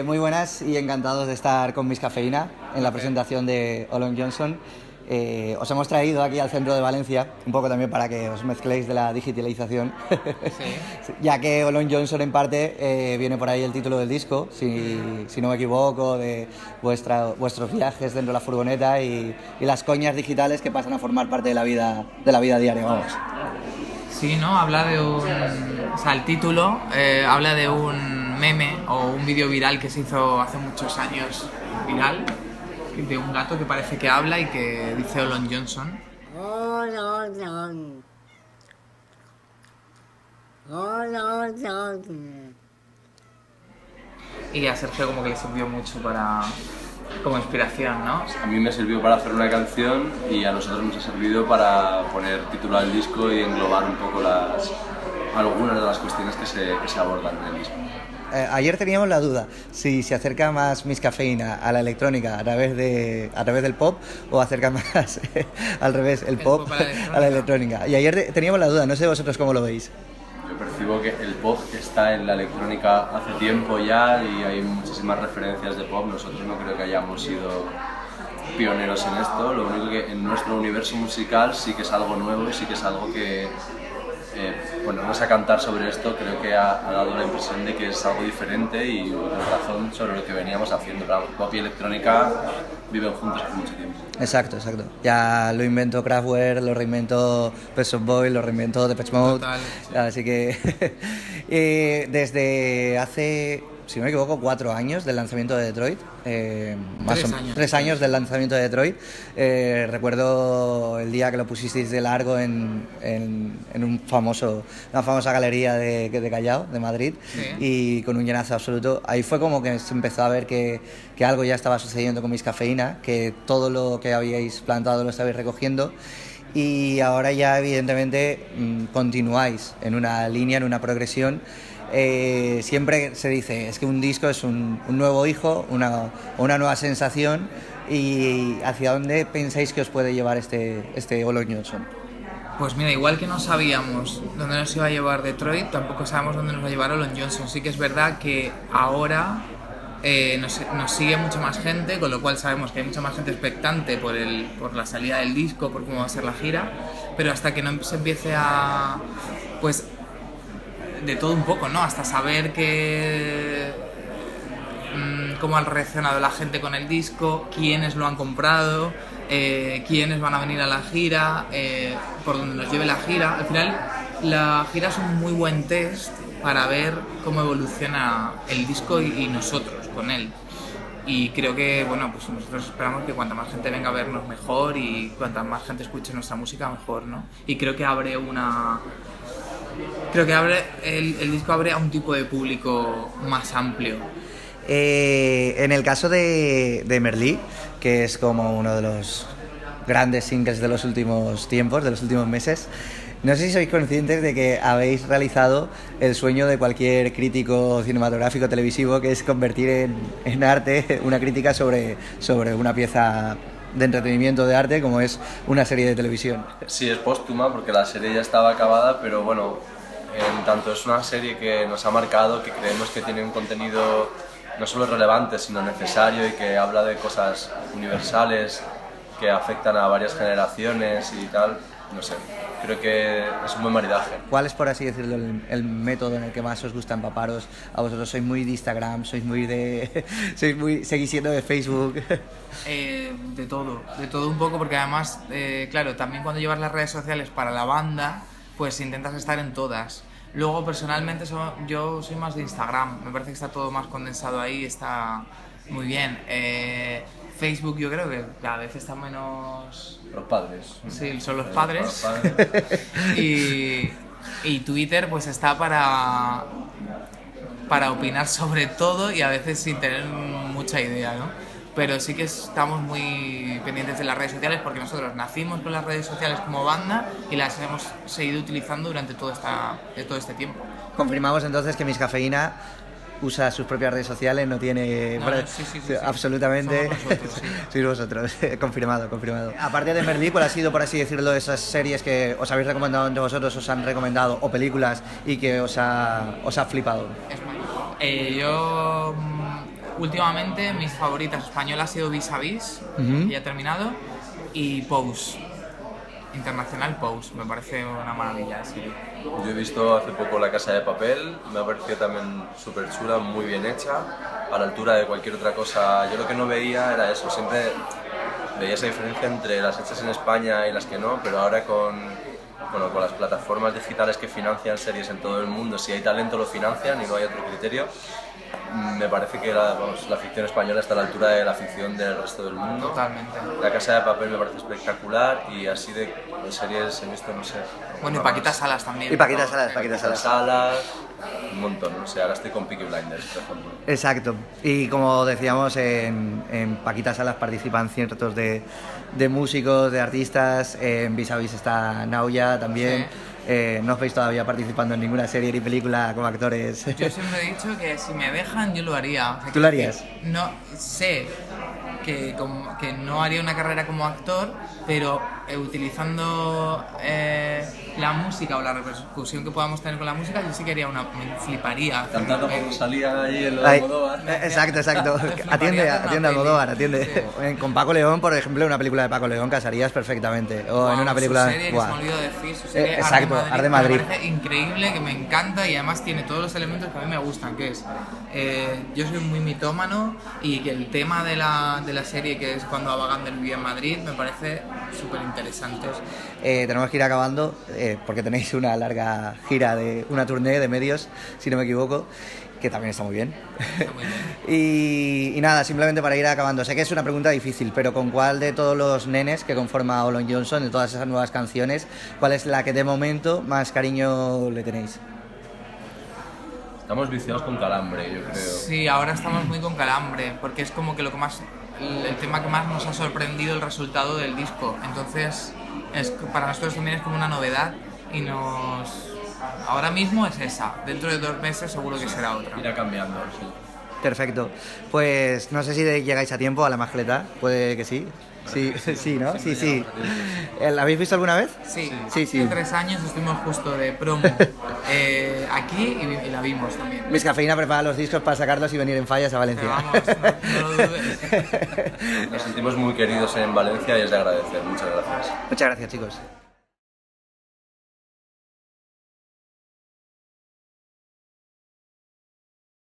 Muy buenas y encantados de estar con Miss Cafeína en la presentación de Olon Johnson. Os hemos traído aquí al centro de Valencia, un poco también para que os mezcléis de la digitalización, Sí. ya que Olon Johnson en parte viene por ahí el título del disco, si no me equivoco, de vuestros viajes dentro de la furgoneta y las coñas digitales que pasan a formar parte de la vida diaria, vamos. Sí, ¿no? Habla de un... O sea, el título habla de un meme o un vídeo viral que se hizo hace muchos años viral, de un gato que parece que habla y que dice Olon Johnson. Y a Sergio como que le sirvió mucho como inspiración, ¿no? A mí me sirvió para hacer una canción y a nosotros nos ha servido para poner título al disco y englobar un poco algunas de las cuestiones que se abordan en el disco. Ayer teníamos la duda si se acerca más Miss Cafeína a la electrónica a través del pop o acerca más al revés el pop a la electrónica. Y ayer teníamos la duda, no sé vosotros cómo lo veis. Yo percibo que el pop está en la electrónica hace tiempo ya y hay muchísimas referencias de pop. Nosotros no creo que hayamos sido pioneros en esto, lo único que en nuestro universo musical sí que es algo nuevo y sí que es algo que ponernos a cantar sobre esto creo que ha dado la impresión de que es algo diferente y razón sobre lo que veníamos haciendo. Pero pop y electrónica viven juntos hace mucho tiempo. Exacto. Ya lo inventó Kraftwerk, lo reinventó Pet Shop Boys, lo reinventó Depeche Mode. Total. Así que desde hace, si no me equivoco, 4 años del lanzamiento de Detroit. 3 años del lanzamiento de Detroit. Recuerdo el día que lo pusisteis de largo en una famosa galería de Callao, de Madrid, Sí. y con un llenazo absoluto. Ahí fue como que se empezó a ver que algo ya estaba sucediendo con Miss Cafeína, que todo lo que habíais plantado lo estabais recogiendo. Y ahora ya evidentemente continuáis en una línea, en una progresión. Siempre se dice, es que un disco es un nuevo hijo, una nueva sensación. ¿Y hacia dónde pensáis que os puede llevar este Olon Johnson? Pues mira, igual que no sabíamos dónde nos iba a llevar Detroit, tampoco sabemos dónde nos va a llevar Olon Johnson. Sí que es verdad que ahora nos sigue mucha más gente, con lo cual sabemos que hay mucha más gente expectante por la salida del disco, por cómo va a ser la gira, pero hasta que no se empiece a... pues de todo un poco, ¿no? Hasta saber cómo ha reaccionado la gente con el disco, quiénes lo han comprado, quiénes van a venir a la gira, por donde nos lleve la gira. Al final, la gira es un muy buen test para ver cómo evoluciona el disco y nosotros con él. Y creo que, bueno, pues nosotros esperamos que cuanta más gente venga a vernos mejor y cuanta más gente escuche nuestra música mejor, ¿no? Y creo que el disco abre a un tipo de público más amplio. En el caso de Merlí, que es como uno de los grandes singles de los últimos tiempos, de los últimos meses, no sé si sois conscientes de que habéis realizado el sueño de cualquier crítico cinematográfico televisivo, que es convertir en arte una crítica sobre una pieza de entretenimiento, de arte, como es una serie de televisión. Sí, es póstuma porque la serie ya estaba acabada, pero bueno, en tanto es una serie que nos ha marcado, que creemos que tiene un contenido no solo relevante, sino necesario y que habla de cosas universales que afectan a varias generaciones y tal, no sé, creo que es un buen maridaje. ¿Cuál es, por así decirlo, el método en el que más os gusta empaparos? A vosotros sois muy de Instagram, seguís siendo de Facebook. De todo un poco, porque además, claro, también cuando llevas las redes sociales para la banda, pues intentas estar en todas. Luego, personalmente, yo soy más de Instagram, me parece que está todo más condensado ahí, está muy bien. Facebook yo creo que cada vez está menos... Los padres. Sí, son los padres. Y Twitter pues está para opinar sobre todo y a veces sin tener mucha idea, ¿no? Pero sí que estamos muy pendientes de las redes sociales porque nosotros nacimos con las redes sociales como banda y las hemos seguido utilizando durante todo este tiempo. Confirmamos entonces que Miss Cafeína usa sus propias redes sociales, no tiene... Sí. Absolutamente. Somos nosotros, sí. Sois vosotros, confirmado. Aparte de Merlí, ¿cuál ha sido, por así decirlo, esas series que os habéis recomendado entre vosotros, os han recomendado, o películas, y que os ha flipado? Yo últimamente mis favoritas españolas ha sido Vis a Vis, que ya ha terminado, y Pose. Internacional Pose, me parece una maravilla de serie. Yo he visto hace poco La Casa de Papel, me ha parecido también súper chula, muy bien hecha, a la altura de cualquier otra cosa. Yo lo que no veía era eso, siempre veía esa diferencia entre las hechas en España y las que no, pero ahora con las plataformas digitales que financian series en todo el mundo, si hay talento lo financian y no hay otro criterio. Me parece que la ficción española está a la altura de la ficción del resto del mundo. Totalmente. La Casa de Papel me parece espectacular y así de series he visto, no sé. Bueno, y Paquita Salas también. Y Paquita Salas. Salas, un montón, no sé, ahora estoy con Peaky Blinders, por ejemplo. Exacto. Y como decíamos, en Paquita Salas participan cientos de músicos, de artistas. En Vis a Vis está Nauya también. Sí. No os veis todavía participando en ninguna serie ni película como actores. Yo siempre he dicho que si me dejan, yo lo haría. O sea, ¿Tú lo harías? No, sé que no haría una carrera como actor, pero utilizando la música o la repercusión que podamos tener con la música, yo sí que haría me fliparía. Cantando como salía ahí en lo de Almodóvar. Exacto. Atiende a Almodóvar, atiende. Sí. Con Paco León, por ejemplo, en una película de Paco León casarías perfectamente. O en una película... Su serie, que se me olvidó decir, su serie exacto, Arde Madrid. Me parece increíble, que me encanta y además tiene todos los elementos que a mí me gustan, que es... yo soy muy mitómano y que el tema de la serie, que es cuando Abagander vivía en Madrid, me parece súper interesante. Tenemos que ir acabando porque tenéis una larga gira, una tournée de medios, si no me equivoco, que también está muy bien. Está muy bien. y nada, simplemente para ir acabando, sé que es una pregunta difícil, pero ¿con cuál de todos los nenes que conforma Olon Johnson, de todas esas nuevas canciones, cuál es la que de momento más cariño le tenéis? Estamos viciados con Calambre, yo creo. Sí, ahora estamos muy con Calambre, porque es como que el tema que más nos ha sorprendido el resultado del disco. Entonces, para nosotros también es como una novedad y ahora mismo es esa. Dentro de 2 meses seguro que será otra. Irá cambiando, sí. Perfecto. Pues no sé si llegáis a tiempo a la Majleta, puede que sí. Sí, ¿no? Sí. ¿La habéis visto alguna vez? Sí. Sí. Hace 3 años estuvimos justo de promo aquí y la vimos también. Miss Cafeína prepara los discos para sacarlos y venir en fallas a Valencia. Pero vamos, no lo dudes. Nos sentimos muy queridos en Valencia y es de agradecer. Muchas gracias. Muchas gracias, chicos.